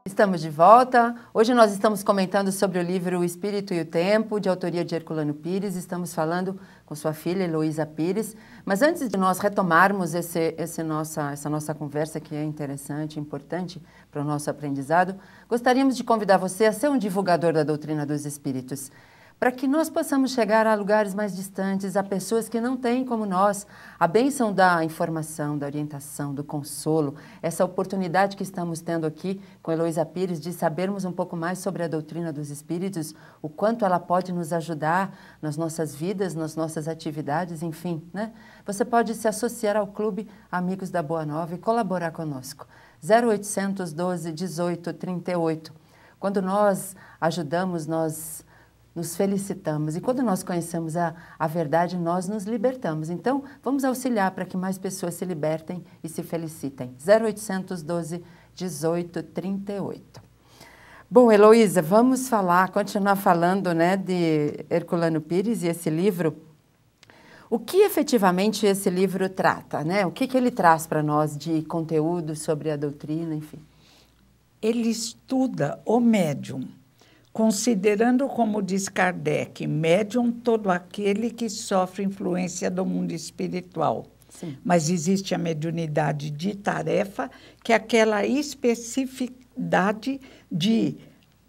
Estamos de volta. Hoje nós estamos comentando sobre o livro O Espírito e o Tempo, de autoria de Herculano Pires. Estamos falando com sua filha, Heloísa Pires. Mas antes de nós retomarmos essa nossa conversa, que é interessante, importante para o nosso aprendizado, gostaríamos de convidar você a ser um divulgador da doutrina dos Espíritos, para que nós possamos chegar a lugares mais distantes, a pessoas que não têm, como nós, a bênção da informação, da orientação, do consolo, essa oportunidade que estamos tendo aqui com Heloísa Pires de sabermos um pouco mais sobre a doutrina dos Espíritos, o quanto ela pode nos ajudar nas nossas vidas, nas nossas atividades, enfim, né? Você pode se associar ao Clube Amigos da Boa Nova e colaborar conosco. 0800 12 18 38. Quando nós ajudamos, nós nos felicitamos. E quando nós conhecemos a verdade, nós nos libertamos. Então, vamos auxiliar para que mais pessoas se libertem e se felicitem. 0800 12 18 38. Bom, Heloísa, vamos continuar falando, né, de Herculano Pires e esse livro. O que efetivamente esse livro trata, né? O que ele traz para nós de conteúdo sobre a doutrina, enfim? Ele estuda o médium, considerando, como diz Kardec, médium todo aquele que sofre influência do mundo espiritual. Sim. Mas existe a mediunidade de tarefa, que é aquela especificidade de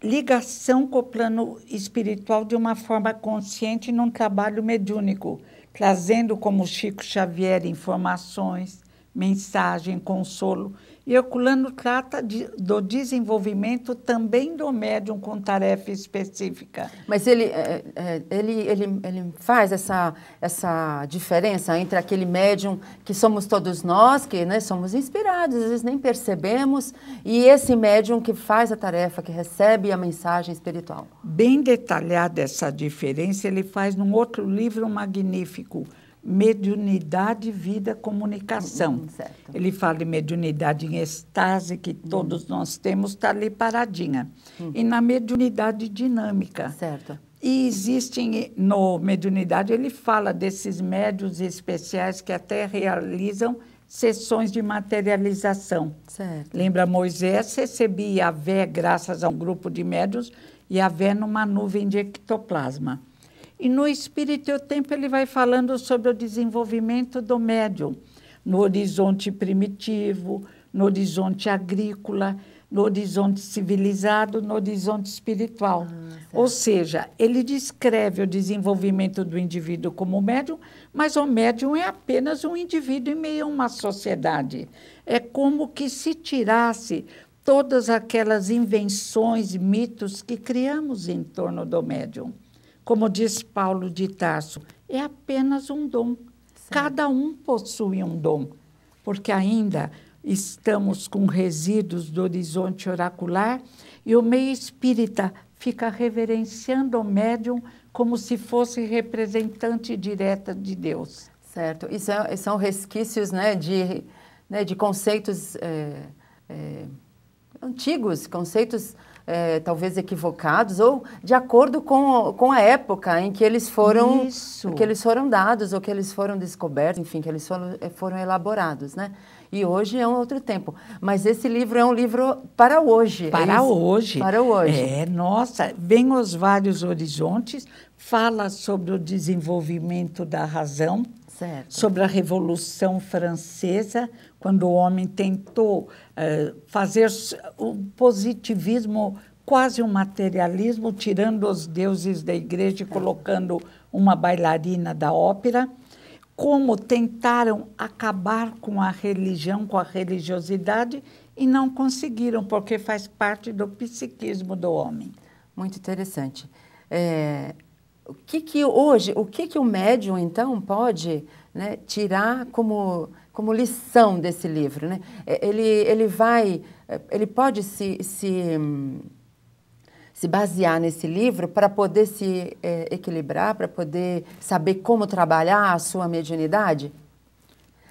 ligação com o plano espiritual de uma forma consciente num trabalho mediúnico, trazendo, como Chico Xavier, informações, mensagem, consolo. E Herculano trata do desenvolvimento também do médium com tarefa específica. Mas ele faz essa diferença entre aquele médium que somos todos nós, que, né, somos inspirados, às vezes nem percebemos, e esse médium que faz a tarefa, que recebe a mensagem espiritual. Bem detalhada essa diferença, ele faz num outro livro magnífico, Mediunidade, Vida, Comunicação. Certo. Ele fala de mediunidade em estase, que todos nós temos, está ali paradinha. E na mediunidade dinâmica. Certo. E existem, no mediunidade, ele fala desses médiuns especiais que até realizam sessões de materialização. Certo. Lembra, Moisés recebia Yahvé graças a um grupo de médiuns, e Yahvé numa nuvem de ectoplasma. E no Espírito e o Tempo ele vai falando sobre o desenvolvimento do médium, no horizonte primitivo, no horizonte agrícola, no horizonte civilizado, no horizonte espiritual. Ou seja, ele descreve o desenvolvimento do indivíduo como médium, mas o médium é apenas um indivíduo em meio a uma sociedade. É como que se tirasse todas aquelas invenções, mitos que criamos em torno do médium. Como diz Paulo de Tarso, é apenas um dom. Certo. Cada um possui um dom, porque ainda estamos com resíduos do horizonte oracular e o meio espírita fica reverenciando o médium como se fosse representante direta de Deus. Certo. Isso são resquícios, né, de conceitos antigos, conceitos talvez equivocados ou de acordo com a época em que eles foram dados ou que eles foram descobertos, enfim, que eles foram elaborados, né? E hoje é um outro tempo. Mas esse livro é um livro para hoje. Para hoje. Para hoje. Nossa, vem os vários horizontes, fala sobre o desenvolvimento da razão, certo, sobre a Revolução Francesa, quando o homem tentou fazer o positivismo, quase um materialismo, tirando os deuses da igreja e colocando uma bailarina da ópera. Como tentaram acabar com a religião, com a religiosidade, e não conseguiram, porque faz parte do psiquismo do homem. Muito interessante. O que o médium, então, pode, né, tirar como lição desse livro, né? Ele pode se basear nesse livro para poder se equilibrar, para poder saber como trabalhar a sua mediunidade?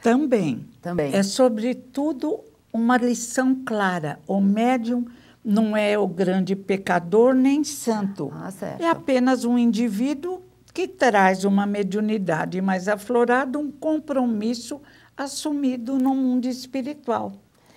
Também. Também. É, sobretudo, uma lição clara. O médium não é o grande pecador nem santo. Certo. É apenas um indivíduo que traz uma mediunidade mais aflorada, um compromisso assumido no mundo espiritual.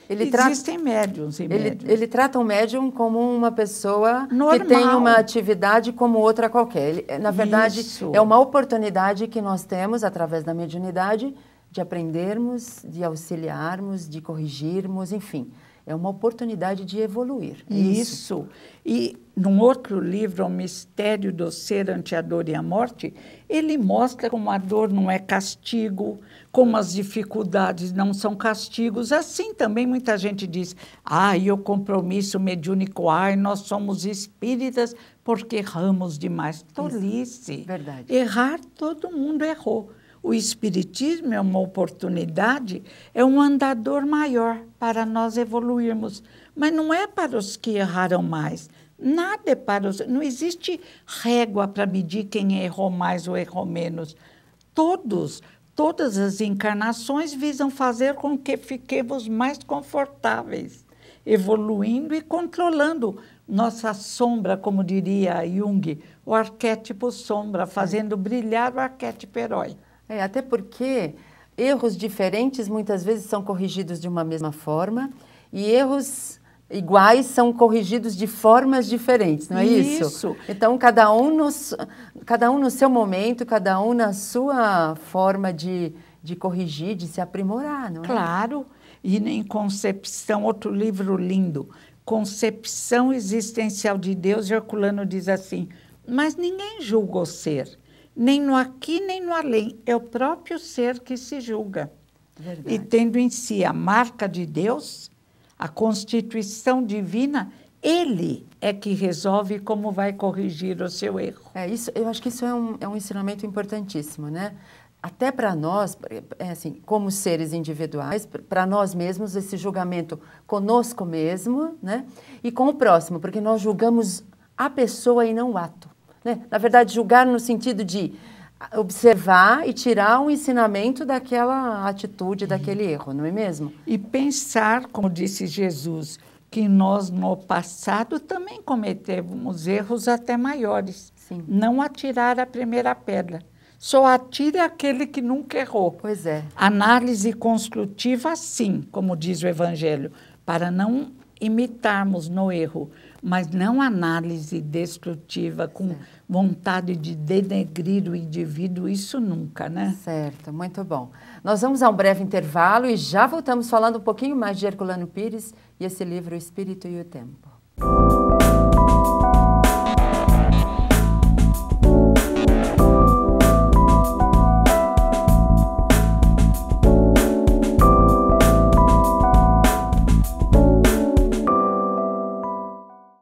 Existem médiums e médiums. Ele trata o médium como uma pessoa normal, que tem uma atividade como outra qualquer. Na verdade, Isso. é uma oportunidade que nós temos, através da mediunidade, de aprendermos, de auxiliarmos, de corrigirmos, enfim. É uma oportunidade de evoluir. Isso. E num outro livro, O Mistério do Ser ante a Dor e a Morte, ele mostra como a dor não é castigo, como as dificuldades não são castigos. Assim também muita gente diz, e o compromisso mediúnico, nós somos espíritas porque erramos demais. Tolice. Verdade. Errar, todo mundo errou. O Espiritismo é uma oportunidade, é um andador maior para nós evoluirmos. Mas não é para os que erraram mais. Nada é para os... Não existe régua para medir quem errou mais ou errou menos. Todas as encarnações visam fazer com que fiquemos mais confortáveis, evoluindo e controlando nossa sombra, como diria Jung, o arquétipo sombra, fazendo brilhar o arquétipo herói. Até porque erros diferentes muitas vezes são corrigidos de uma mesma forma e erros iguais são corrigidos de formas diferentes, não é isso? Isso. Então, cada um no seu momento, cada um na sua forma de corrigir, de se aprimorar, não é? Claro. E em Concepção, outro livro lindo, Concepção Existencial de Deus, Herculano diz assim, mas ninguém julga o ser. Nem no aqui, nem no além. É o próprio ser que se julga. Verdade. E tendo em si a marca de Deus, a constituição divina, ele é que resolve como vai corrigir o seu erro. Eu acho que isso é um ensinamento importantíssimo, né? Até para nós, assim, como seres individuais, para nós mesmos, esse julgamento conosco mesmo, né? E com o próximo, porque nós julgamos a pessoa e não o ato. Né? Na verdade, julgar no sentido de observar e tirar um ensinamento daquela atitude, daquele erro, não é mesmo? E pensar, como disse Jesus, que nós no passado também cometemos erros até maiores. Sim. Não atirar a primeira pedra. Só atire aquele que nunca errou. Pois é. Análise construtiva, sim, como diz o Evangelho, para não imitarmos no erro, mas não análise destrutiva, com vontade de denegrir o indivíduo, isso nunca, né? Certo, muito bom. Nós vamos a um breve intervalo e já voltamos falando um pouquinho mais de Herculano Pires e esse livro, O Espírito e o Tempo.